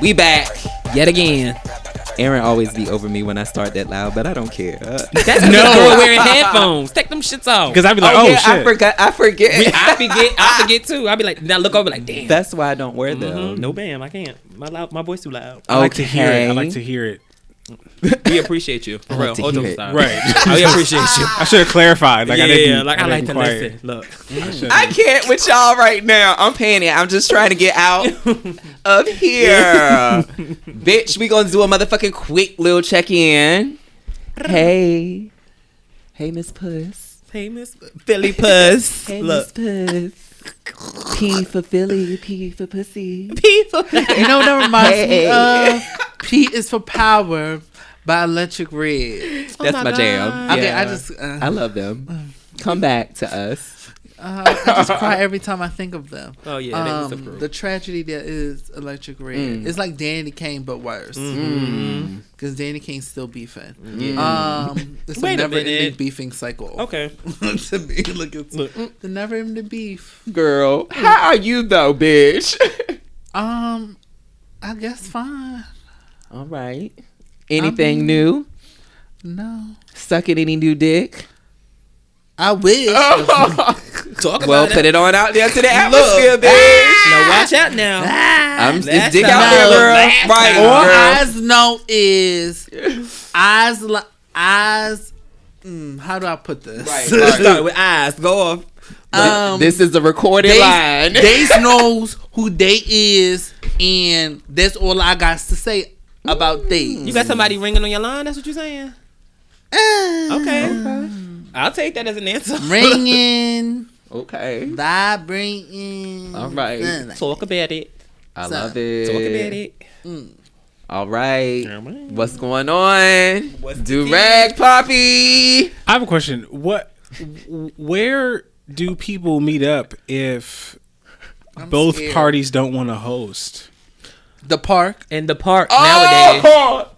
We back yet again. Aaron always be over me when I start that loud, but I don't care. That's no girl wearing headphones. Take them shits off. Because I be like, oh yeah, shit. I forget. I forget too. I be like, now look over like, damn. That's why I don't wear them. No, bam, I can't. My voice too loud. I like to hear it. I like to hear it. We appreciate you. For real. Hold right. We appreciate you. I should have clarified. Like, I like to listen. Look. I can't with y'all right now. I'm paying it. I'm just trying to get out of here. Bitch, we gonna do a motherfucking quick little check-in. Hey, Miss Puss. Hey, Miss Philly Puss. Hey, Miss Puss. P for Philly, P for pussy. P for you know what reminds me of? P is for Power by Electric Red. That's my jam. Okay, yeah. I love them. Come back to us. I just cry every time I think of them. Oh yeah, the tragedy that is Electric Red. It's like Danny Kane but worse. Because Danny Kane's still beefing. It's a never-ending beefing cycle. Okay. To me, look the never-ending beef. Girl, how are you though, bitch? I guess fine. All right. Anything new? No. Sucking any new dick? I wish. Talk about put it on out there to the atmosphere, bitch. Now watch out now. It's dick out there, girl. Right. All eyes know is eyes. How do I put this? Right. Start with eyes. Go off. This is a recorded line. They knows who they is, and that's all I got to say about they. You got somebody ringing on your line? That's what you're saying? Okay. I'll take that as an answer. Ringing. Okay. Vibrating. All right. Talk about it. I love it. Talk about it. All right. What's going on? Do-rag Poppy. I have a question. Where do people meet up if both parties don't want to host? The park. In the park nowadays.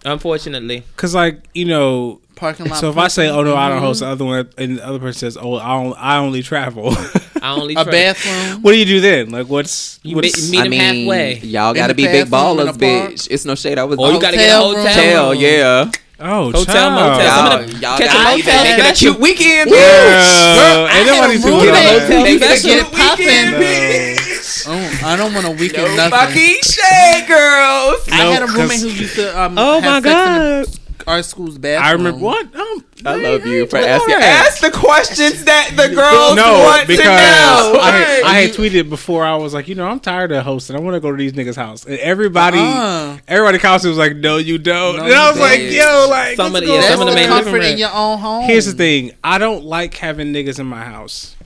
Unfortunately. Because, like, you know, parking lot. So if I say, "Oh no, I don't host," the other one, and the other person says, "Oh, I only travel." A bathroom. What do you do then? Like, what's meet them halfway? Y'all gotta be big ballers, bitch. It's no shade. I was. Oh, you gotta get a hotel. Yeah. Oh, hotel, motel. Y'all gotta make it a cute weekend, bitch. Ain't nobody to get a hotel. Make it get poppin', bitch. I don't want a weekend nothing. Fucking shade, girls. I had a roommate who used to oh my god. Our school's bathroom. I remember what? I love you for asking. Ask the questions that the girls want to know. I had tweeted before. I was like, I'm tired of hosting. I want to go to these niggas' house. And everybody commented was like, no, you don't. And I was like, yo, like, some of the main comfort in your own home. Here's the thing. I don't like having niggas in my house.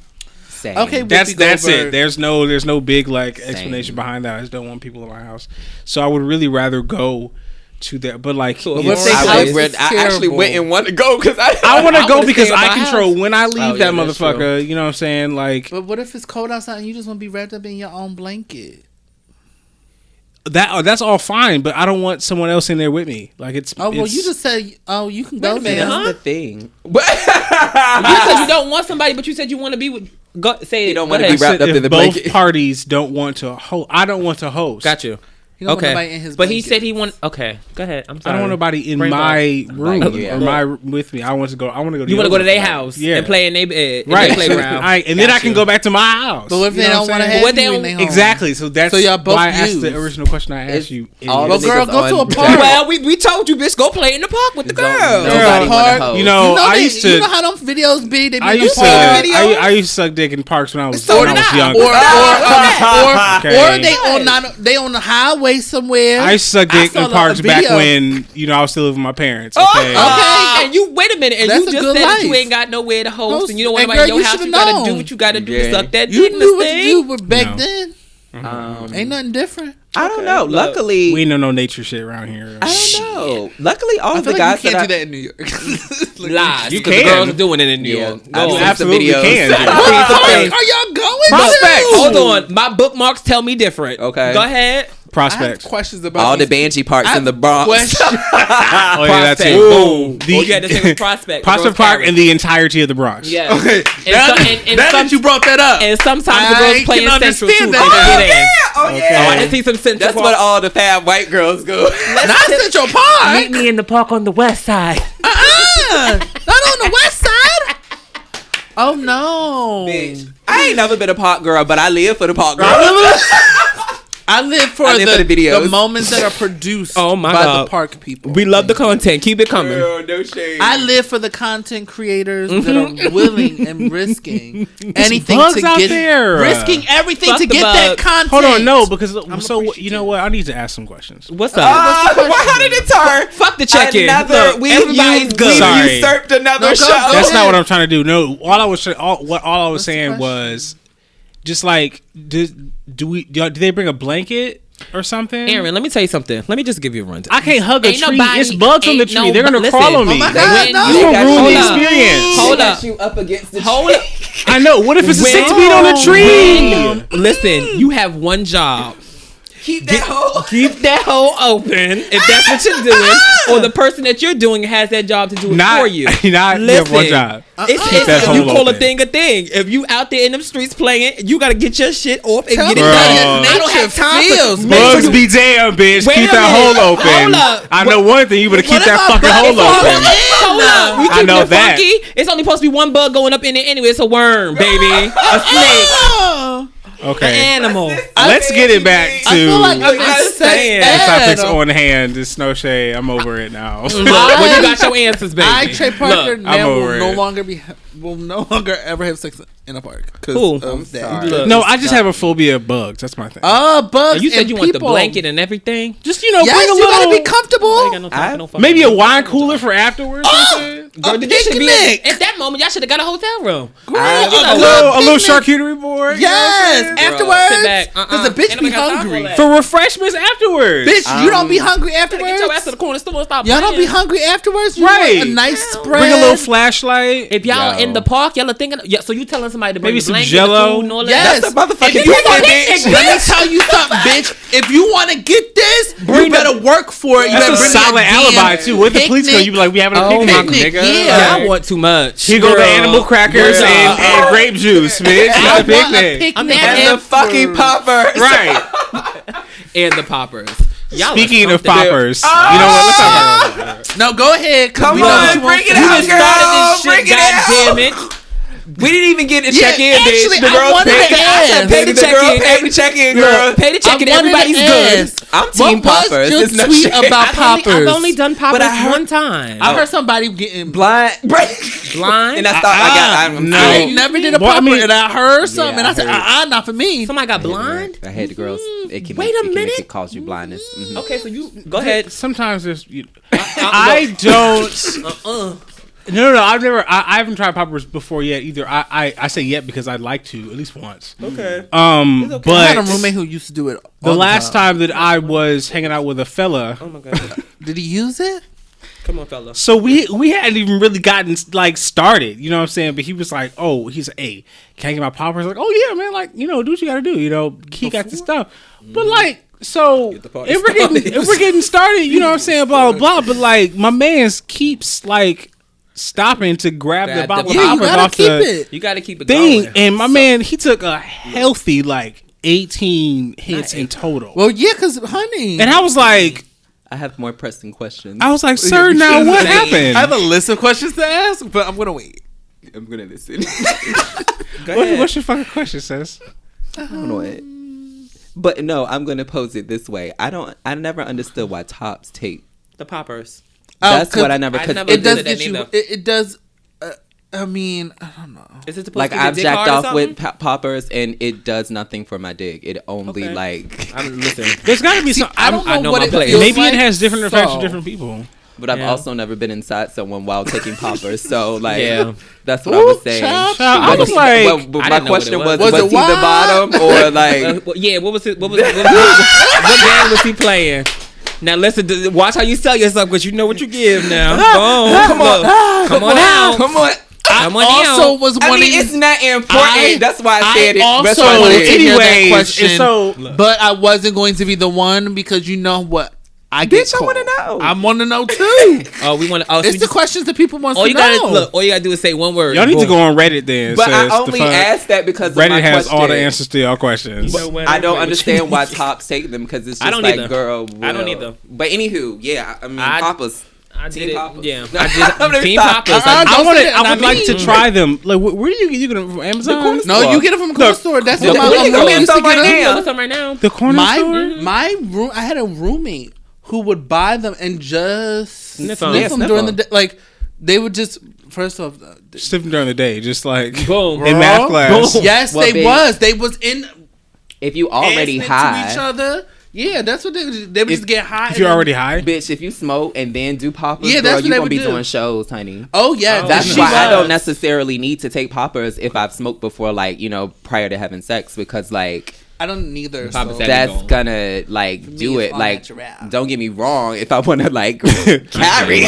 Same. Okay, that's it. There's no big like explanation behind that. I just don't want people in my house. So I would really rather go to that, but like, I actually went and want to go because I want to go because I control when I leave that motherfucker. You know what I'm saying? Like, but what if it's cold outside and you just want to be wrapped up in your own blanket? That's all fine, but I don't want someone else in there with me. Like you just said, you can go there. That's the thing. You said you don't want somebody, but you said you want to be with. You don't want to be wrapped up in the blanket. Both parties don't want to host. I don't want to host. Got you. He don't want nobody in his but blankets. he said he want. Okay, go ahead. I'm sorry. I don't want nobody in Bring my room or my with me. I want to go. I want to go. You want to go to their house and play in their bed, right? In their playground. And then I can go back to my house. But what if they don't want to have you in their home? Exactly. So that's y'all both why I asked the original question I asked you. Well, girl, go to a park. Well, we told you, bitch, go play in the park with the girls. You know, I used to. You know how them videos be? They be I in used the to. park. I used to suck dick in parks when I was young. Or they on the highway somewhere. I used to suck dick in parks back when I was still living with my parents. Okay, and you wait a minute, and you just said that you ain't got nowhere to host, and you don't want nobody in your house. You gotta do what you gotta do to suck that dick. You knew what to do, but back then, ain't nothing different. I don't know. Luckily, we ain't know no nature shit around here. I don't know. Luckily, all the guys you can't do that in New York. Lies. You can. The girls are doing it in New York. Absolutely can. Are y'all going? Prospect. Hold on. My bookmarks tell me different. Okay. Go ahead. Prospect. Questions about all the Banshee parks in the Bronx. Oh yeah, that's it. Boom. You had to say was Prospect. Prospect Park and the entirety of the Bronx. Yeah. Okay. Now that you brought that up, and sometimes the girls play in Central too. That. Okay. Oh, I didn't see some Central. That's what all the fab white girls go. Not Central Park. Meet me in the park on the west side. Not on the west side. Oh no. Bitch, I ain't never been a park girl, but I live for the park girl. I live for the videos, the moments that are produced by the park people. We love the content. Keep it coming. Girl, no shade. I live for the content creators that are willing and risking anything bugs to out get there. risking everything Fuck to the get bugs. that content. Hold on, no, because you know what? I need to ask some questions. What's up? How did it turn? Fuck the check-in. Everybody's good. Sorry. We usurped another show. That's not what I'm trying to do. No, all I was saying was just like do they bring a blanket or something? Aaron, let me tell you something. Let me just give you a rundown. I can't hug a tree. It's bugs on the tree. They're gonna crawl on me. Oh my God, no. You're gonna ruin the experience. Hold up. You up against the Hold up. I know. What if it's a 6 feet on the tree? Listen, you have one job. Keep that hole open if that's what you're doing, or the person that you're doing has that job to do it for you. You have one job. It's you call a thing a thing. If you out there in them streets playing, you gotta get your shit off and get it done. I don't have time for bugs be damn, bitch. Keep that hole open. Hold up. I know one thing. You better keep that fucking hole open. Hold up. We I know that. Funky. It's only supposed to be one bug going up in there anyway. It's a worm, baby. A snake. Okay. An animal. Let's get it back to I feel like I'm the topics on hand. It's no shade. I'm over it now. Look, well, you got your answers, baby. Trey Parker now will it. no longer ever have sex in a park. Cool. Of that. No, I just have a phobia of bugs. That's my thing. Bugs. You said and you people. want the blanket and everything. Just Yes, bring a you little. gotta be comfortable. Maybe a wine cooler for afterwards. Girl, A you should be picnic. at that moment. Y'all should have got a hotel room. A little charcuterie board. Yes, Sit afterwards. back. Because the bitch be hungry. For refreshments afterwards. Bitch, you don't be hungry Get your ass to afterwards. the corner store and stop Y'all don't be playing. hungry afterwards. You Right. want a nice spread. Bring a little flashlight. If y'all in the park, y'all are thinking. Yeah, so you telling somebody to bring Maybe the some blanket, Jell-O. the food, and all that. Yes. That's a motherfucking If you want picnic, it, let me tell you something, bitch. If you want to get this, you better work for it. You better That's a bring solid that alibi damn too. What the police gonna? You be like, we having a Oh, picnic, my nigga. Yeah. I want too much. Here go the Girl. animal crackers and grape juice, bitch. I It's a want a picnic. picnic and the fucking poppers. Right. And the poppers. Y'all Speaking are of something. poppers, you know what? Let's talk about that. No, go ahead. Come on, bring it You out, just started girl. this shit. Bring it God out. damn it. We didn't even get to Yeah, check in, bitch. actually, The I girl wanted paid to ask. pay the check-in. Pay the check-in, girl. Look, pay the check and everybody's good. I'm team poppers. What was your It's no tweet shit. about poppers? I've only done poppers But I heard- one time. I heard somebody getting Blind. Blind. And I thought I'm no. I ain't never did a Well, I popper, mean- and I heard something, Yeah, and I I said, heard. not for me. Somebody got blind. I had the girls. It can Wait a it minute. can cause you blindness. Mhm. Okay, so you go ahead. Sometimes there's. I don't. No. I haven't tried poppers before yet either. I say yet because I'd like to at least once. Okay. But I had a roommate who used to do it. the last time that I was hanging out with a fella, Oh my god. Did he use it? Come on, fella. so we hadn't even really gotten like started. You know what I'm saying? But he was like, "Oh, he's hey, can I get my poppers?" Like, "Oh yeah, man. Like, do what you got to do. He got the stuff." But like. So if the party we're getting started, you know what I'm saying, blah blah blah. But like my man's keeps like stopping to grab the bottle of Yeah, you poppers gotta off keep the it. You got to keep it thing, going. and my man he took a healthy like 18 hits in total. Well, yeah, because honey. And I was like, I have more pressing questions. I was like, sir, now what happened? I have a list of questions to ask, but I'm gonna wait. I'm gonna listen. What's your fucking question, sis? I don't know it. But no, I'm gonna pose it this way. I never understood why tops take. The poppers. That's what I never. It does get you. It does. I mean, I don't know. Is it supposed Like to get I've dick jacked hard off or with something? poppers, and it does nothing for my dick. It only like. Listen. There's got to be some. I don't know, I know what my it place. feels Maybe like, it has different effects for so- different people. But I've Yeah. also never been inside someone while taking poppers, so like Yeah. that's what I was saying. child, I was like, but I my didn't know what it question was. was Was it he the wild? bottom or like? Well, yeah, what was it? What game was he playing? Now listen, watch how you sell yourself because you know what you give now. Boom. Come on, come on out. Come on. Come on Also, out. was I wanting. mean, it's not important. That's why I said it. That's also why I wanted said to it. hear that anyways, question, it's so- but I wasn't going to be the one because you know what I get. Bitch, I wanna know. I want to know too. Oh, we want to. Oh, so It's we the just, questions that people want all to you know. gotta look. All you gotta do is say one word. Y'all need to Boom. go on Reddit then. But I sis, only to find- asked that because Reddit of my has question. all the answers to y'all questions. You know what? I don't I'm understand why tops take them because it's just I don't like, either. girl. I don't well. either. But anywho, yeah, I mean, poppers. I did Team it. poppers. Yeah, I'm I gonna did. Team stop. poppers. I I don't want say to. that, I not would like me. to try them. Like, where do you get them from? Amazon? No, you get it from the corner store. That's Look, what we my can go roommate get used to some get right them. now. What's up right now? The corner store. My room. I had a roommate who would buy them and just sniff them Yeah, sniff during the them. day. Like they would just first off. Sniffing during the day, just like Boom. in math class. Boom. Yes, Well, they bitch, was. They was in. If you already dancing high, to each other. Yeah, that's what they would just get high. If and you're then- already high, bitch, if you smoke and then do poppers, Yeah, girl, that's what you they gonna would be do. doing shows, honey. Oh yeah, Oh, That's she why I was. don't necessarily need to take poppers if I've smoked before, like, you know, prior to having sex, because like I don't neither. Papa So. said that's gone. gonna like do it's it. all Like, natural. don't get me wrong, if I want to like carry,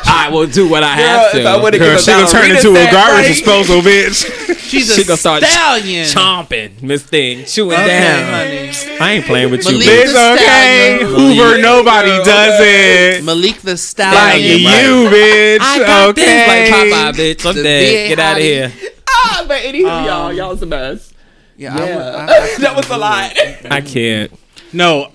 I will do what I have girl, to. if I want to girl, give a she gonna turn ballerina into a set, garbage right? disposal, bitch. She's She a gonna start stallion. chomping, Miss Thing, chewing Okay, down. honey. I ain't playing with you, Malik bitch. It's the okay. stallion. Hoover, nobody does it. Malik the Like stallion. you, bitch. I got okay. this like Popeye, bitch. I'm The dead. big Get out of hottie. here. But anywho, y'all's the best. Yeah, That was a lot. I can't. No,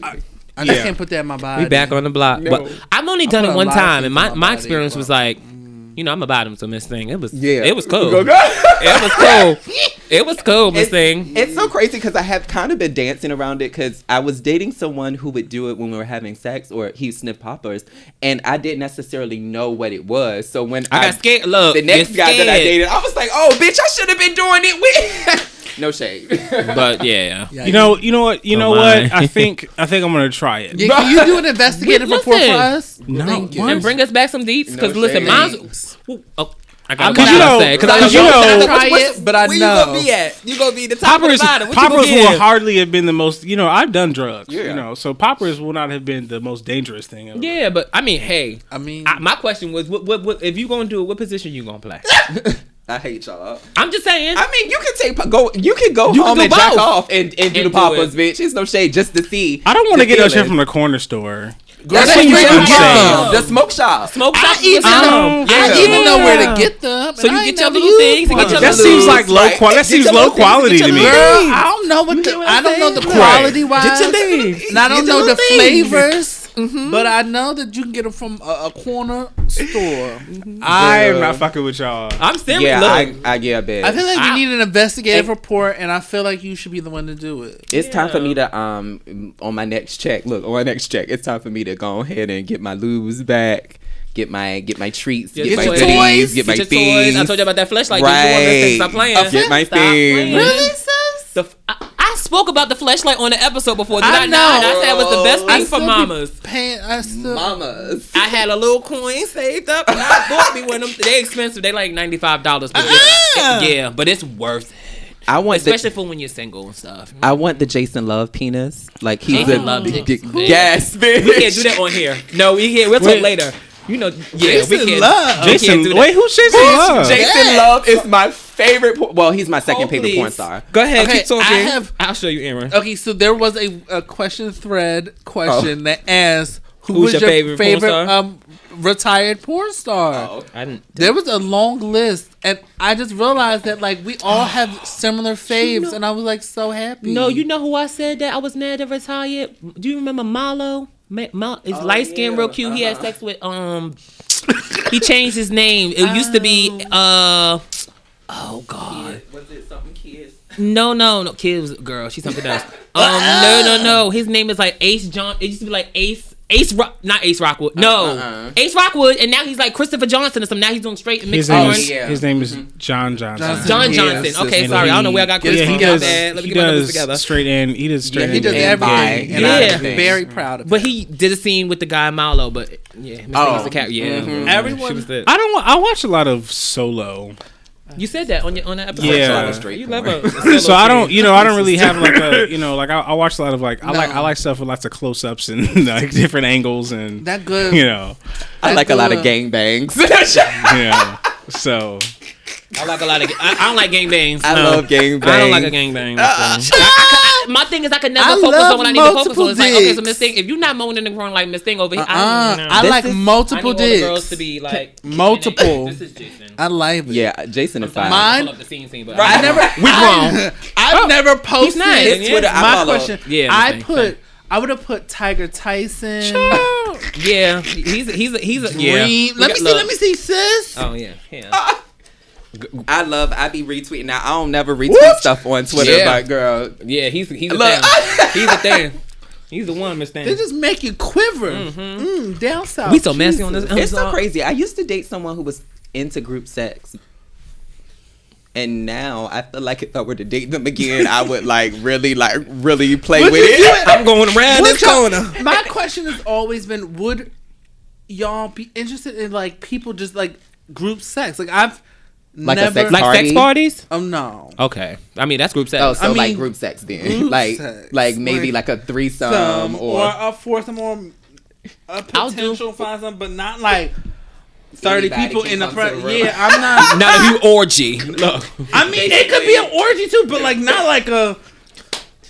I just Yeah. can't put that in my body. We back on the block. No. But I've only done put it a one lot of time, things and in my my my body, experience was but- like, you know, I'm a bottom to Miss Thing. It was Yeah. it was cool. Go, go. It was cool. It was cool, Miss Thing. It's so crazy because I have kind of been dancing around it because I was dating someone who would do it when we were having sex or he sniffed poppers, and I didn't necessarily know what it was. So when I got scared. Look, the next you're guy that I scared. dated, I was like, oh, bitch, I should have been doing it with. No shade. But yeah. you know what? You know my. what? I think I'm gonna try it. Yeah, can you do an investigative Listen. report for us? No, Thank you. what? And bring us back some deets, because No listen, shade. mine's. Oh, I got I'm what not- I you know- say because I because know you know- Try it, but I where know. you gonna be at? You gonna be the top Poppers, of the bottom. What poppers you will gonna give? hardly have been the most. You know, I've done drugs. Yeah. You know, so poppers will not have been the most dangerous thing ever. Yeah, but I mean, hey, I mean, my question was, what if you gonna do it? What position you gonna play? I hate y'all. I'm just saying. I mean, you can go You home can do and jack both. off and do the do poppers, it. bitch. It's no shade, just to see. I don't want to the get no shit feeling. from the corner store. That's That what seems you insane. get. The smoke shop. Smoke I shops. even listen. know. Yeah. I even know where to get them. So and you I get ain't your never little used things and one. get your That little seems like low Like, quality. That get seems your low little things, quality get to your me. little Girl, I don't know what get the, what I I'm don't know the saying? quality wise. Get your things. And I don't Get your know the little things. flavors, but I know that you can get them from a corner store. I am not fucking with y'all. I'm serious. Yeah, Look, I get a bit. I feel like you I- need an investigative report, and I feel like you should be the one to do it. It's time for Yeah. me to on my next check. Look, on my next check, it's time for me to go ahead and get my lubes back, get my treats, Get get my your goodies, toys. get my Get your toys. things. I told you about that fleshlight. Right. You want to stop playing. Get my Stop playing. things. Really, sis? I spoke about the fleshlight on the episode before. Did I I not? know. I said it was the best I thing for still be mamas. I still. Mamas. I had a little coin saved up, and I bought me one of them. They expensive. They like $95, but yeah, but it's worth it. I want Especially for when you're single and stuff. I want the Jason Love penis. Like he's Jason a Love penis. yes, bitch. We can't do that on here. No, we can't. We'll talk Wait. later. You know, yeah, we Jason can't. Love. We Jason, can't do that. wait, who's Jason Love? Jason Love is my favorite. Well, he's my second Oh, favorite please. porn star. Go ahead, Okay, keep talking. I have- I'll show you, Aaron. Okay, so there was a question thread question that asked Who's your favorite porn star? retired porn star. Oh, I didn't. There was a long list, and I just realized that like we all have similar faves, and I was like so happy. No, you know who I said that I was mad at retired? Do you remember Malo? Is light skin, real cute. He had sex with he changed his name. It used to be oh God. Was it something kids? No. Kid was a girl. She's something else. No. His name is like Ace John. It used to be like not Ace Rockwood. No, Ace Rockwood, and now he's like Christopher Johnson or something. Now he's doing straight mixed porn. His name is John Johnson. John Johnson. Okay, sorry, I don't know where I got Christopher. Let me get my numbers together. Straight in. He does straight in. He does everything, and Yeah. I'm very proud of him. But he did a scene with the guy Malo. But yeah, Miss the cat. Yeah, Everyone. I watch a lot I Solo. You said that on that episode. Yeah. You love a So I don't really have like I watch a lot of like I like stuff with lots of close ups and like different angles and that good. I like a lot of gangbangs. Yeah. So I like a lot of. I don't like gangbangs. I love gangbangs. I don't like a gangbang. My thing is I could never focus on what I need to focus on. It's like, okay, so Miss Thing, if you're not moaning and growing like Miss Thing over here, I like multiple I need all the dicks. girls to be like Multiple. This is Jason. I like it. Yeah, Jason is fine. Mine- Pull up the scene, but I never. I've never posted. nice. His Twitter, I My follow. question. Yeah, I would have put Tiger Tyson. Yeah, he's a yeah. Dream. Let me see, sis. Oh yeah. I be retweeting. Now I don't never retweet stuff on Twitter, Yeah. but girl, Yeah, he's a thing. Look. He's a thing. He's the one, Miss Thing. They just make you quiver. Down south. We so messy on this. it's so crazy. I used to date someone who was into group sex. And now I feel like if I were to date them again, I would really play with it. I'm going around this corner. My question has always been: would y'all be interested in like people just like group sex? Like I've Like a never sex Like sex parties? Oh no. Okay. I mean, that's group sex. Oh, so I mean, group sex then, group sex. like maybe like a threesome or a foursome or a potential find but not like 30 Anybody people can in the come front. to the room. Yeah, I'm not. Not a huge orgy. Look. I mean, it could be an orgy too, but like not like a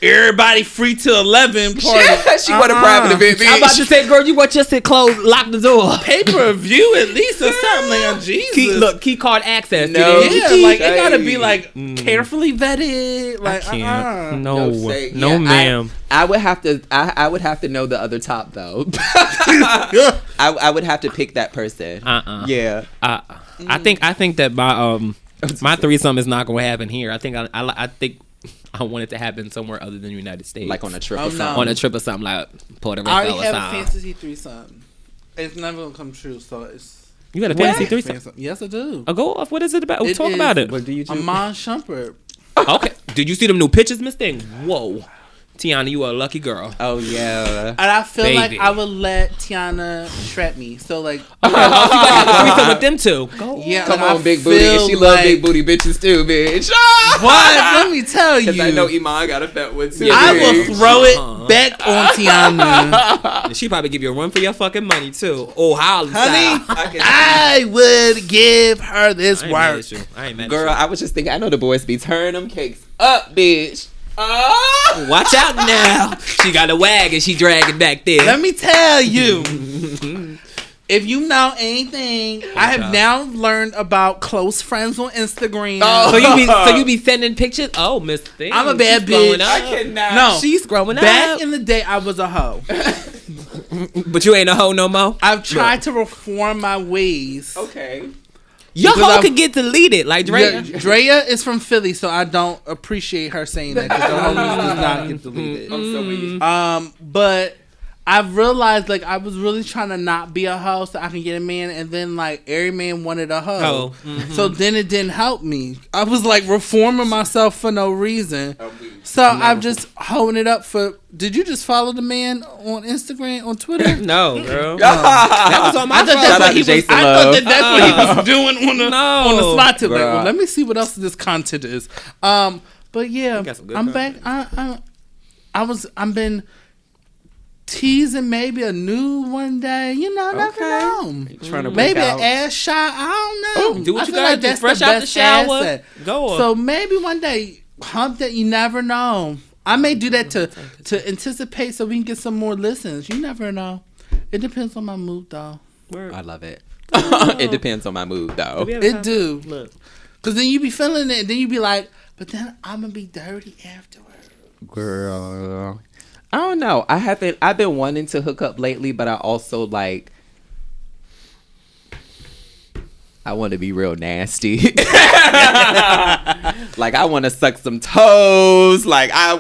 everybody free till 11 party. She want a private event, bitch. I'm about to say, girl, you want just to close, lock the door. Pay-per-view at least or something. Like, Jesus. Key card access. No. Yeah, like it gotta be like carefully vetted. Like No, say- no, yeah, ma'am. I would have to. I would have to know the other top though. I would have to pick that person. Yeah. I think that my threesome is not going to happen here. I think I think I want it to happen somewhere other than the United States, Like on a trip or Oh, something. no. on a trip or something like Puerto Rico I or already have a something. fantasy threesome. It's never gonna come true, so it's. You got a fantasy threesome? Yes, I do. Oh, go off. What is it about? It Talk is- about it. What do you do? Amon Shumpert. Okay. Did you see them new pictures, Miss Thing? Whoa, Tiana, you are a lucky girl. Oh yeah. And I feel Baby. like I would let Tiana strap me. So like, You got a threesome with them two. Go. yeah, Come like, on, I big booty. And feel she love like- big booty bitches too, bitch. What? Let me tell you. Because I know Iman got a fat one too. I bitch. will throw it back on Tiana. She probably give you a run for your fucking money too. Oh, Holly, Honey, style. I would give her this I ain't mad work. at you. I ain't mad at Girl, you. I was just thinking. I know the boys be turning them cakes up, bitch. Watch out now. She got a wagon. She dragging back there. Let me tell you. If you know anything, I have now learned about close friends on Instagram. So you be sending pictures? Oh, Miss Thing. I'm a bad she's growing bitch. up. I cannot. No. She's growing Back up. in the day, I was a hoe. But you ain't a hoe no more. I've tried to reform my ways. Okay. Your Because hoe I've- could get deleted, like Drea. Yeah, Drea is from Philly, so I don't appreciate her saying that because the hoes does not get deleted. I'm so weak. But I've realized like I was really trying to not be a hoe so I can get a man, and then like every man wanted a hoe. So then it didn't help me. I was like reforming myself for no reason. So I'm just holding it up for. Did you just follow the man on Instagram, on Twitter? No, girl. That was on my I thought phone. that's Shout out what he to was. Jason I thought Love. that's what he was doing on the No. on the slot tip. Like, Bruh. well, let me see what else this content is. But yeah, got some good I'm back. I've been teasing maybe a nude one day. You know, never know. Trying to Maybe break an out. ass shot. I don't know. Do what I you feel gotta like do. that's Fresh the out the best shower. asset. Go. So maybe one day hump that you never know. I may do that to anticipate so we can get some more listens. You never know. It depends on my mood though. Word. I love it. It depends on my mood, though. It do. Look. Because then you be feeling it, and then you be like, but then I'm going to be dirty afterwards. Girl, I don't know. I've been wanting to hook up lately, but I also like. I want to be real nasty. Like I want to suck some toes. Like I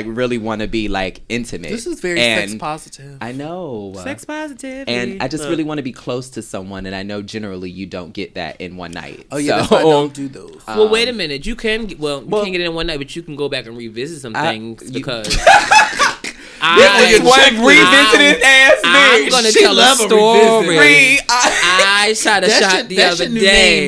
really want to be like intimate. This is very sex positive. I know. Sex positive. And I just really want to be close to someone, and I know generally you don't get that in one night. Oh yeah, that's why I don't do those. Well, wait a minute. You can you can't get it in one night, but you can go back and revisit some things because This is one revisited ass bitch. I'm gonna She tell a love story. I shot a shot the other day.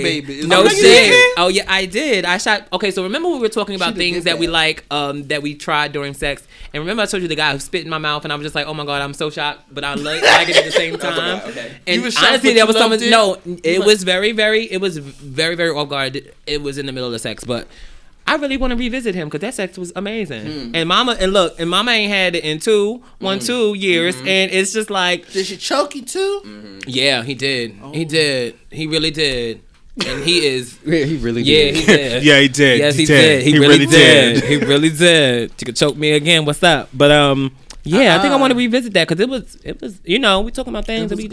Name, baby. No you shit. did? Oh yeah, I did. I shot. Okay, so remember we were talking about She things did that we that. like, that we tried during sex. And remember I told you the guy who spit in my mouth, and I was just like, oh my god, I'm so shocked, but I like it at the same time. Okay. And You was shocked, honestly, but there you was some. loved it? No, it was very, very off guard. It was in the middle of sex, but. I really want to revisit him because that sex was amazing. And mama ain't had it in 2 years, and it's just like, Did she choke you too? yeah, he did. He did. He really did. And he is. Yeah, he really Yeah, did. he did. Yeah, he did. Yes, he did. He really did. He really did. You could choke me again. What's up? But yeah, I think I want to revisit that because it was we talking about things that we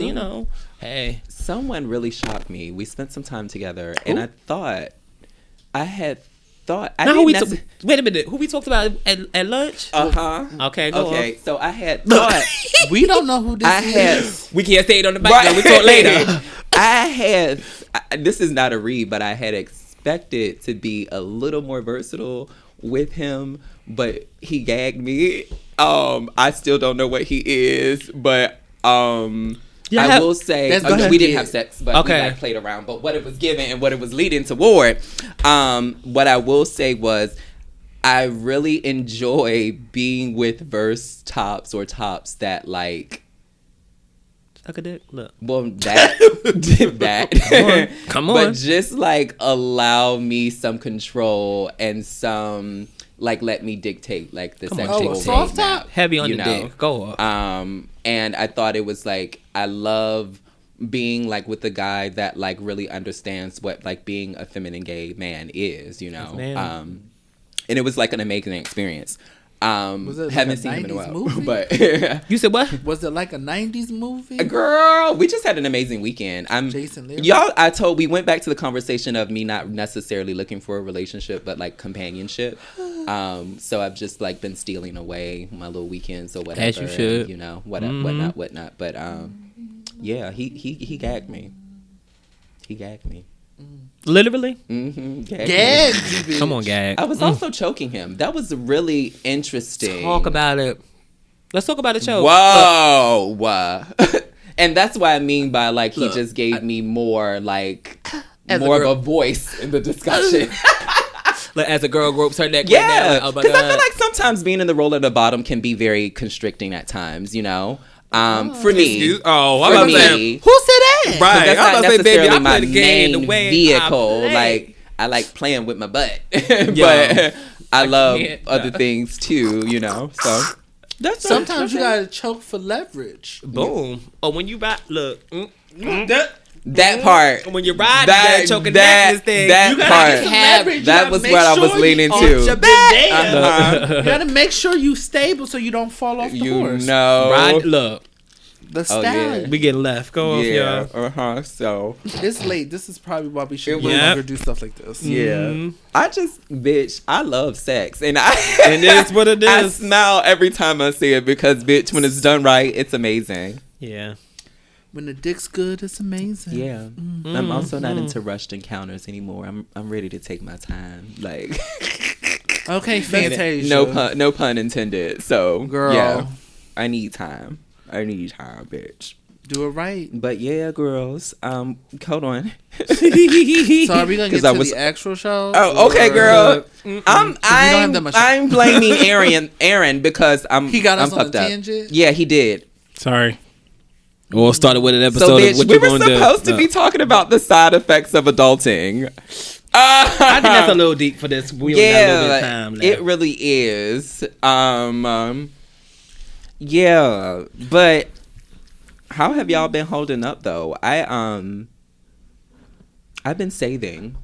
hey. Someone really shocked me. We spent some time together, and I thought I had thought. Wait a minute. Who we talked about at lunch? Okay, go Okay, on. so I had thought. We don't know who this is. We can't say it on the back. We talk later. This is not a read, but I had expected to be a little more versatile with him, but he gagged me. I still don't know what he is, but I will say we didn't have sex, but we like played around. But what it was given and what it was leading toward, what I will say was, I really enjoy being with verse tops or tops that like. Suck a dick. Look. Well, that. Come on. But just like allow me some control and some like let me dictate like the sexual soft roadmap, top? Heavy on the dick. Go off. And I thought it was like I love being like with a guy that like really understands what like being a feminine gay man is, and it was like an amazing experience. Was it haven't like a seen him in a 90s while, movie? but You said what? Was it like a 90s movie? girl, we just had an amazing weekend. Jason Lear? Y'all, we went back to the conversation of me not necessarily looking for a relationship, but like companionship. So I've just like been stealing away my little weekends or whatever. As you should. And, whatnot. But yeah, he gagged me. He gagged me. Literally? Mm-hmm. Gagged you, Come on, gag. I was also choking him. That was really interesting. Talk about it. Let's talk about the choke. Whoa. And that's what I mean by like he just gave me more like more of a voice in the discussion. Like as a girl gropes her neck. Yeah, right now, like, because I feel like sometimes being in the role at the bottom can be very constricting at times. For me. I'm for about to me, Who said that? Right. that's I'm not about to say, baby, I necessarily my play the game the main way vehicle. I play. Like I like playing with my butt, but I love can't. other things too. So that's Sometimes you gotta choke for leverage. Boom. Oh, when you ride, look. that part. When you ride, you gotta choke a neck this thing. That You gotta part. get some leverage. That was what I was leaning to. You gotta make sure you stable so you don't fall off the horse. Ride, look. The Oh, stallion. yeah. We getting left. Go off, y'all. So It's late. This is probably why we should no Yep. longer do stuff like this. yeah, I love sex, and It is what it I is. smile every time I see it because, bitch, when it's done right, it's amazing. Yeah. When the dick's good, it's amazing. Yeah, I'm also not into rushed encounters anymore. I'm ready to take my time. Like, Okay, Fantasia. no pun intended. So, Girl. yeah, I need time, bitch. Do it right. But yeah, girls. Hold on. So are we gonna get 'Cause to I was- the actual show? Oh, okay, girl. I'm have that much time. I'm blaming Aaron because He got us I'm on a fucked up. tangent? Yeah, he did. Sorry. We'll start with an episode So, of bitch, what we you were gonna do. supposed to be talking about the side effects of adulting. I think that's a little deep for this. We only got a little bit of time left. It really is. Yeah, but How have y'all been holding up though? I've been saving.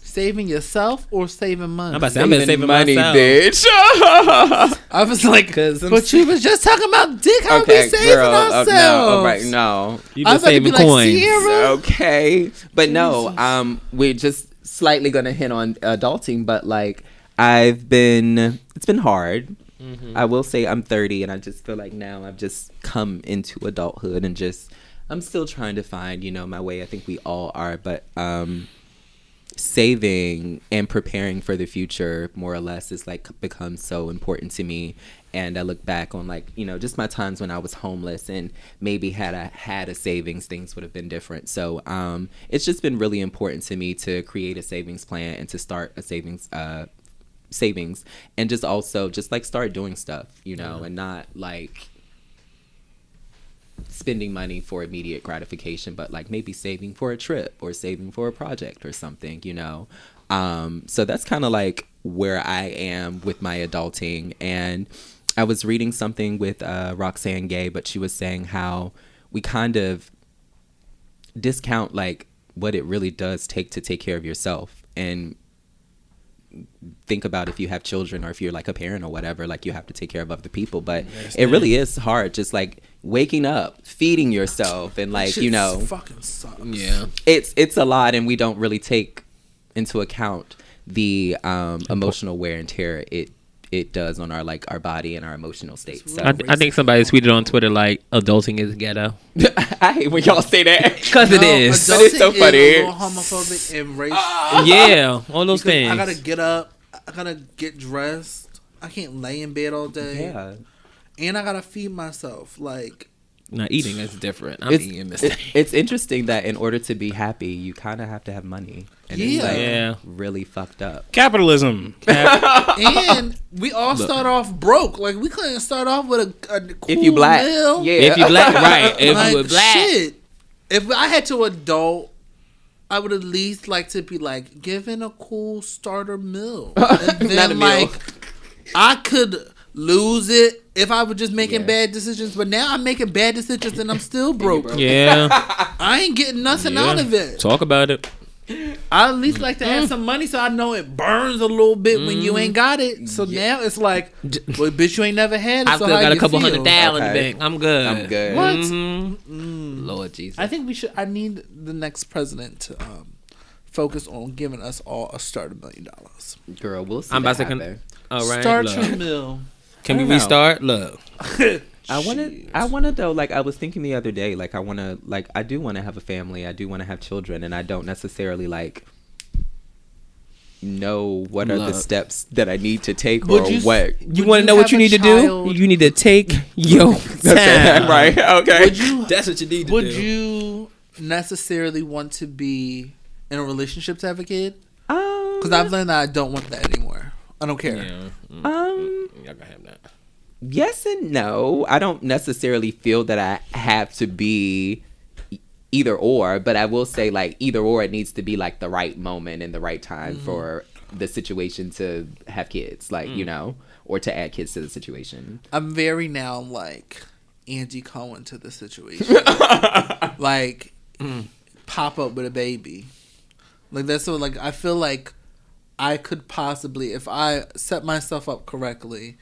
Saving yourself or saving money? I'm about to say, I've been saving money, myself. bitch. I was like, 'Cause but you was just talking about dick. How we saving ourselves? No, all right, no. You've been saving coins. Okay, but no. We're just slightly gonna hit on adulting, but like it's been hard. Mm-hmm. I will say I'm 30, and I just feel like now I've just come into adulthood, and I'm still trying to find my way. I think we all are, but saving and preparing for the future more or less is like become so important to me. And I look back on like just my times when I was homeless, and maybe had I had a savings, things would have been different. So it's just been really important to me to create a savings plan and to start a savings and just also just like start doing stuff and not like spending money for immediate gratification, but like maybe saving for a trip or saving for a project or something, so that's kind of like where I am with my adulting. And I was reading something with Roxanne Gay, but she was saying how we kind of discount like what it really does take to take care of yourself, and think about if you have children or if you're like a parent or whatever, like you have to take care of other people, but it really is hard, just like waking up, feeding yourself, and like fucking sucks. Yeah, it's a lot, and we don't really take into account the emotional wear and tear it does on our body and our emotional state. So I think somebody tweeted on Twitter like adulting is ghetto. I hate when y'all say that Because it is. But it's so funny. Is a little homophobic and racist. Yeah, all those things. I gotta get up. I gotta get dressed. I can't lay in bed all day. Yeah. And I gotta feed myself. Like, now eating is different. I'm eating this thing. It's interesting that in order to be happy, you kind of have to have money. And it's like really fucked up. Capitalism. And we all start off broke. Like, we couldn't start off with a cool If you black, meal. yeah. If you black, right? If Like, you were black, shit. If I had to adult, I would at least like to be like given a cool starter meal. And then Not a meal. I could lose it if I was just making bad decisions. But now I'm making bad decisions and I'm still broke. yeah. I ain't getting nothing out of it. Talk about it. I at least like to have some money so I know it burns a little bit when you ain't got it. So now it's like, well, bitch, you ain't never had it. I So still how got a you couple feel? $100 in the Okay. bank. I'm good. I'm good. What? Lord Jesus. I think we should. I need the next president to focus on giving us all a start $1 million. Girl, we'll see. I'm about that to. happen. All right. Start look. your mill. Can we I don't know. restart? Look. I want to though, like I was thinking the other day, like I do want to have a family. I do want to have children, and I don't necessarily like know what are the steps that I need to take or what. You want to know what you need to do? You need to take your time. Right. Okay. Would you? That's what you need to Would do. you necessarily want to be in a relationship to have a kid? Because Because I've learned that I don't want that anymore. I don't care. Yeah. Y'all gonna have that. Yes and no. I don't necessarily feel that I have to be either or, but I will say like either or, it needs to be like the right moment and the right time for the situation to have kids, like, or to add kids to the situation. I'm very now like Angie Cohen to the situation. Like pop up with a baby. Like that's so like I feel like I could possibly, if I set myself up correctly,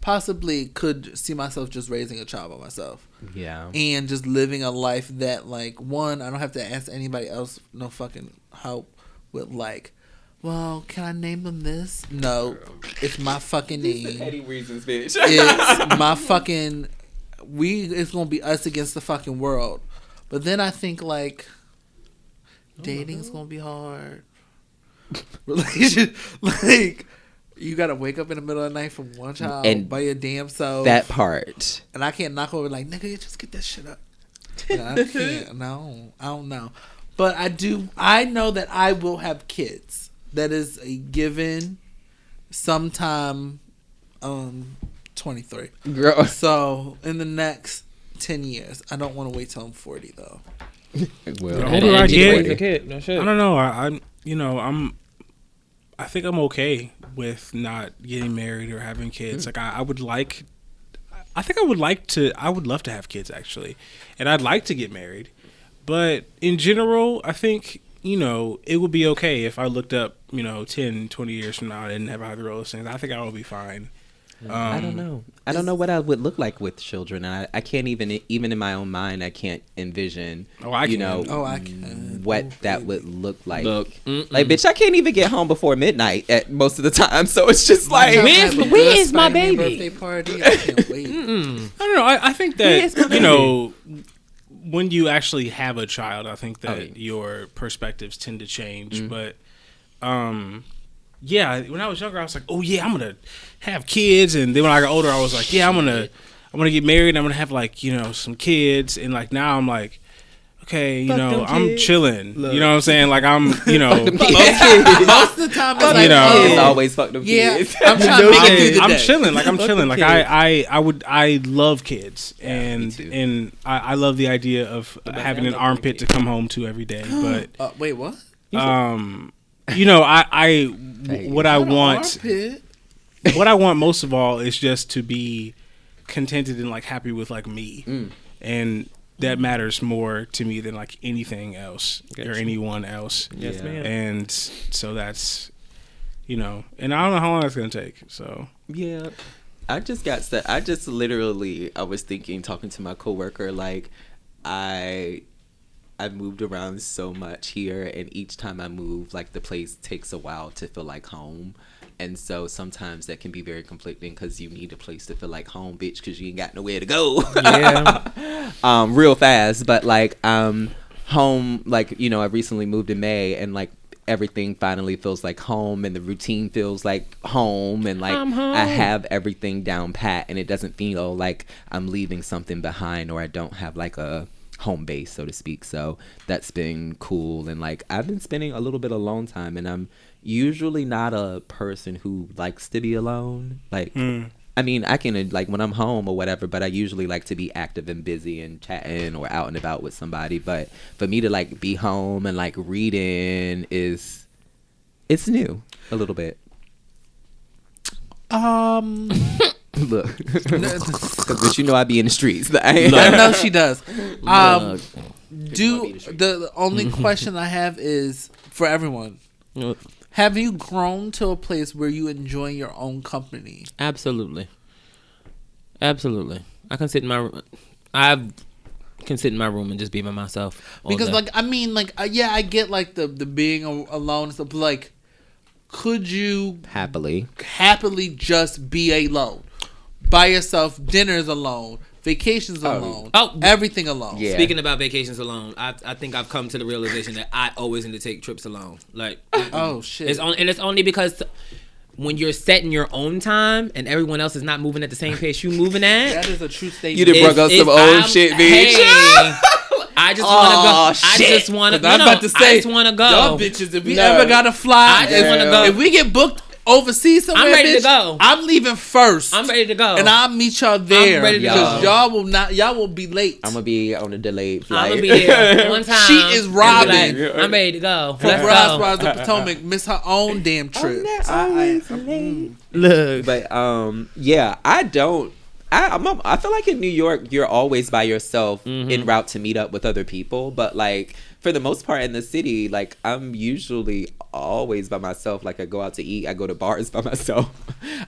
possibly could see myself just raising a child by myself. Yeah. And just living a life that like, one, I don't have to ask anybody else no fucking help with like, well, can I name them this? No. It's my fucking name. Petty reasons, bitch. It's my fucking it's gonna be us against the fucking world. But then I think like dating's gonna be hard. Relation like you gotta wake up in the middle of the night from one child And by your damn self. That part. And I can't knock over like, nigga, you just get that shit up. I can't. No, I don't know. But I know that I will have kids. That is a given sometime 23. Girl. So in the next 10 years. I don't want to wait till I'm 40 though. Well, The older I get, a kid. No shit. I don't know. I think I'm okay with not getting married or having kids. Like I would like I think I would love to have kids actually, and I'd like to get married. But in general, I think, it would be okay if I looked up, 10, 20 years from now and didn't have either of those things. I think I would be fine. I don't know. I don't know what I would look like with children. And I can't even in my own mind, I can't envision, I can. what that would look like. Like, bitch, I can't even get home before midnight at most of the time. So it's just like, where's my baby? Birthday party. I can't wait. I don't know. I think that, when you actually have a child, I think that your perspectives tend to change. But, yeah, when I was younger, I was like, oh yeah, I'm gonna have kids, and then when I got older, I was like, yeah, I'm gonna get married, I'm gonna have some kids, and like now I'm like, okay, I'm chilling, you know what I'm saying? Like I'm, most of the time, it's like, it's always fuck them kids. I'm trying to make it through the day. I'm chilling, like I'm chilling, like I love kids, and I love the idea of having an armpit to come home to every day, but wait, what? What I want most of all is just to be contented and like happy with like me, and that matters more to me than like anything else or anyone else. Yes, man. And so that's, and I don't know how long that's gonna take. So yeah, I was thinking, talking to my coworker, like I've moved around so much here, and each time I move, like the place takes a while to feel like home. And so sometimes that can be very conflicting because you need a place to feel like home, bitch, because you ain't got nowhere to go. Yeah. Real fast. But like home, like, I recently moved in May, and like everything finally feels like home, and the routine feels like home, and like I have everything down pat, and it doesn't feel like I'm leaving something behind, or I don't have like a home base, so to speak. So that's been cool. And like I've been spending a little bit of alone time, and I'm usually not a person who likes to be alone. Like I mean, I can like when I'm home or whatever, but I usually like to be active and busy and chatting or out and about with somebody. But for me to like be home and like reading it's new a little bit. Look, because I be in the streets. I know she does. The only question I have is for everyone: have you grown to a place where you enjoy your own company? Absolutely. I can sit in my room. I can sit in my room and just be by myself. Because I get like the being alone and stuff, but like, could you happily just be alone? By yourself, dinners alone, vacations alone, everything alone. Yeah. Speaking about vacations alone, I think I've come to the realization that I always need to take trips alone. Like, shit. It's only because when you're setting your own time and everyone else is not moving at the same pace you moving at. That is a true statement. You done brought up some old shit, bitch. Hey, I just want to go. Shit. I just want to go. I'm about to say, I just want to go. Y'all bitches, if we ever got to fly, I just want to go. If we get booked overseas somewhere, I'm ready bitch, to go. I'm leaving first. I'm ready to go, and I'll meet y'all there. I'm ready to go. Y'all will be late. I'm gonna be on a delayed flight. I'm gonna be there one time. She is robbing. Like, I'm ready to go. From Housewives of Potomac, miss her own damn trip. Look, but yeah, I don't. I feel like in New York, you're always by yourself en route to meet up with other people. But like for the most part in the city, like I'm usually always by myself. Like I go out to eat, I go to bars by myself.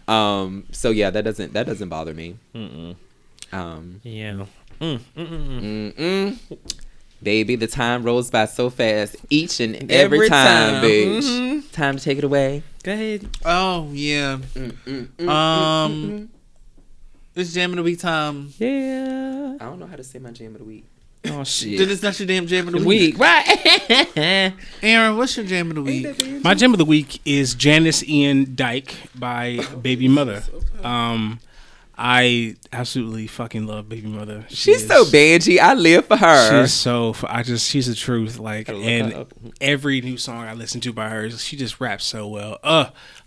So yeah, that doesn't bother me. Yeah. Baby, the time rolls by so fast each and every time, bitch. Time to take it away. Go ahead. Oh yeah. It's jam of the week time. Yeah. I don't know how to say my jam of the week. Oh shit. Then it's not your damn jam of the week. Right. Aaron, what's your jam of the week? My jam of the week is Janice Ian Dyke by Baby Mother. I absolutely fucking love Baby Mother. She's so bangy. I live for her. She's the truth. Like, and every new song I listen to by her, she just raps so well.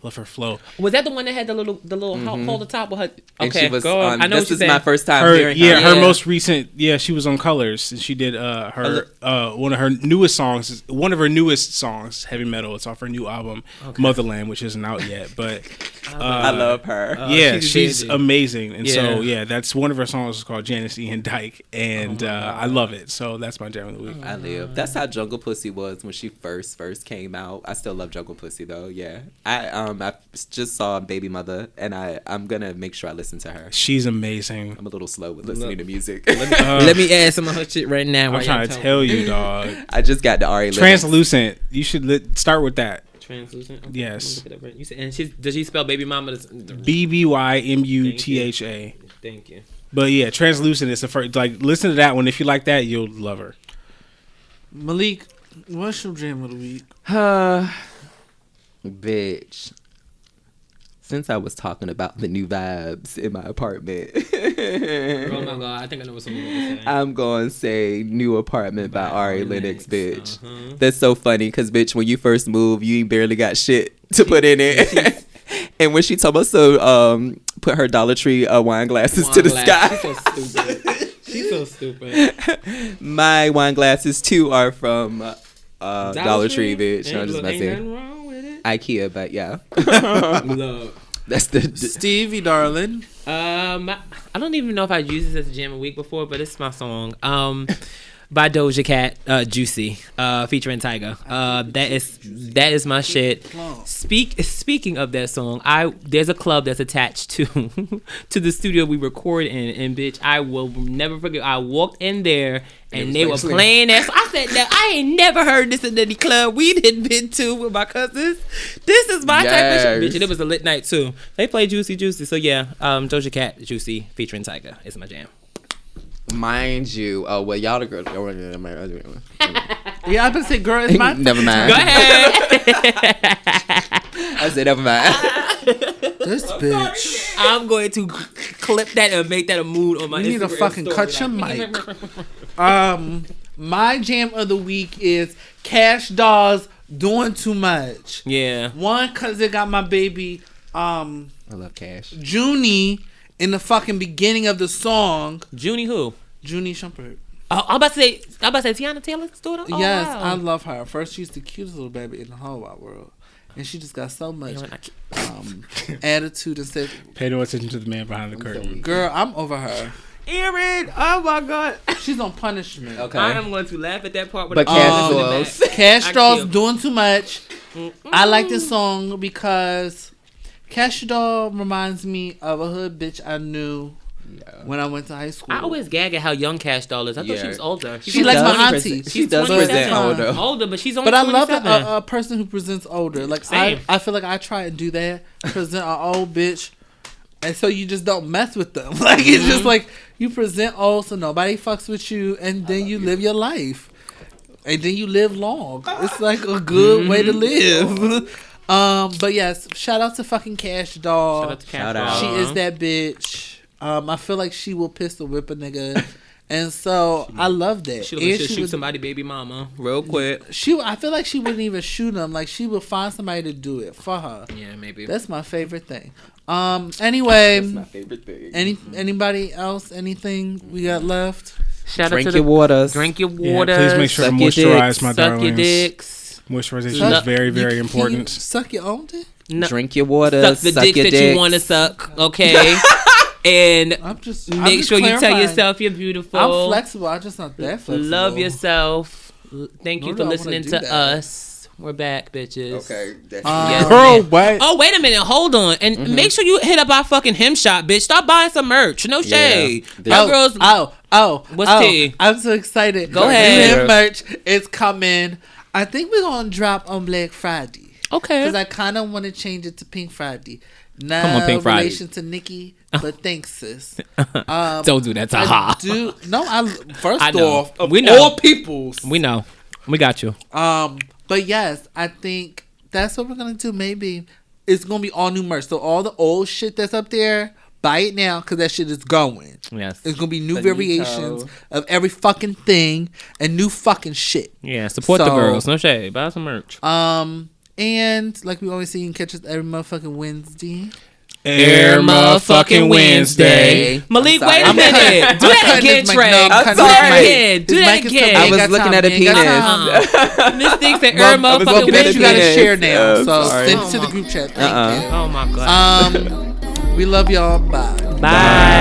Love her flow. Was that the one that had the little hold the top with her? Okay, and she was go on. I know this is my first time hearing her. Yeah, her most recent. Yeah, she was on Colors, and she did one of her newest songs. One of her newest songs, Heavy Metal. It's off her new album, Motherland, which isn't out yet. But I love her. Yeah, she's amazing. amazing. And so, yeah, that's one of her songs is called Janice Ian Dyke. And I love it. So that's my jam of the week. I live. That's how Jungle Pussy was when she first came out. I still love Jungle Pussy though. Yeah, I just saw Baby Mother, and I'm gonna make sure I listen to her. She's amazing. I'm a little slow with listening to music. Let me add some of her shit right now. I'm trying to tell you, dog. I just got the Ari. Translucent. You should start with that. Translucent. Okay, Yes. You said, and does she spell baby mama? BBYMUTHA. Thank you. But yeah, Translucent is the first. Like, listen to that one. If you like that, you'll love her. Malik, what's your jam of the week? Bitch. Since I was talking about the new vibes in my apartment. Oh my god, I think I know what someone going to say. I'm going to say New Apartment by Ari Lennox, bitch. That's so funny because, bitch, when you first move, you barely got shit to put in it. And when she told us to put her Dollar Tree wine glasses to the sky. She's so stupid. My wine glasses, too, are from Dollar Tree, bitch. I'm just messing. Ain't nothing wrong with it. IKEA, but yeah. Love. That's the Stevie, darling. I don't even know if I used this as a jam a week before, but it's my song. By Doja Cat, Juicy, featuring Tyga. That is my shit. Speaking of that song, there's a club that's attached to the studio we record in, and bitch, I will never forget. I walked in there and they were playing that. So I said, "Now I ain't never heard this in any club we didn't been to with my cousins. This is my type of shit, bitch." And it was a lit night too. They played Juicy. So yeah, Doja Cat, Juicy, featuring Tyga is my jam. Mind you, well, y'all the girls. Yeah, I've been saying, girl, it's my Never mind. Go ahead. I said, never mind. This bitch. I'm going to clip that and make that a mood on my Instagram. You need to fucking story. cut your mic. My jam of the week is Cash Doll's Doing Too Much. Yeah. One, because it got my baby, I love Cash. Junie in the fucking beginning of the song. Junie who? Junie Shumpert. Oh, I'm about to say Tiana Taylor's daughter. Oh, yes, wow. I love her. First, she's the cutest little baby in the whole wide world. And she just got so much attitude and stuff. Pay no attention to the man behind the curtain. Girl, I'm over her. Erin, oh my god. She's on punishment. Okay. I am going to laugh at that part. But Cash Dolls. Cash Doll's Doing Too Much. I like this song because Cash Doll reminds me of a hood bitch I knew when I went to high school. I always gag at how young Cash Doll is. I thought she was older. She likes my auntie. She does present older. Older, but she's only But I 27. love a person who presents older. Like Same. I feel like I try and do that. Present an old bitch. And so you just don't mess with them. Like it's just like you present old so nobody fucks with you and then you live your life. And then you live long. It's like a good way to live. But yes, shout out to fucking Cash Doll. Shout out to Cash Doll. She is that bitch. I feel like she will pistol whip a nigga. And so I love that. She'll shoot somebody baby mama real quick. I feel like she wouldn't even shoot him. Like she would find somebody to do it for her. Yeah, maybe. That's my favorite thing. Anyway, That's my favorite thing. Anybody else? Anything we got left? Shout Drink out to your waters. Drink your Yeah, water. please make sure to Suck your moisturize, dicks. my Suck your darlings. dicks. Moisturization is very, very important. Suck your own dick. No, Drink your waters. suck the suck dick your that dicks. you want to suck. Okay. And I'm just make sure you tell clarifying. yourself you're beautiful. I'm flexible. I'm just not that flexible. Love yourself. Thank you Nor for do I listening wanna to do that. us. We're back, bitches. Okay. That's Yes, Girl, man. what? Oh, wait a minute. Hold on. And make sure you hit up our fucking him shop, bitch. Stop buying some merch. No shade. Yeah. Y'all girls. What's tea? I'm so excited. Go ahead. New merch is coming. I think we're going to drop on Black Friday. Okay. Because I kind of want to change it to Pink Friday. No Come on, Pink Friday. relation to Nikki, but thanks, sis. Don't do that to her. First I know. off, of We know. all peoples. We know. We got you. But yes, I think that's what we're gonna do. Maybe it's gonna be all new merch. So all the old shit that's up there, buy it now because that shit is going. Yes. It's gonna be new Finito. variations of every fucking thing and new fucking shit. Yeah. Support the So- girls. No shade. Buy some merch. And like we always say, you can catch us every motherfucking Wednesday. Air motherfucking Wednesday. Malik, I'm sorry. wait a I'm minute. Do that again, Trey. I'm Do that sorry. again. Do that again. I was looking at a penis. This thing said air I was motherfucking looking at a You gotta penis. share now. So Sorry. send it to the group chat. Thank you. Oh my god. We love y'all. Bye. Bye.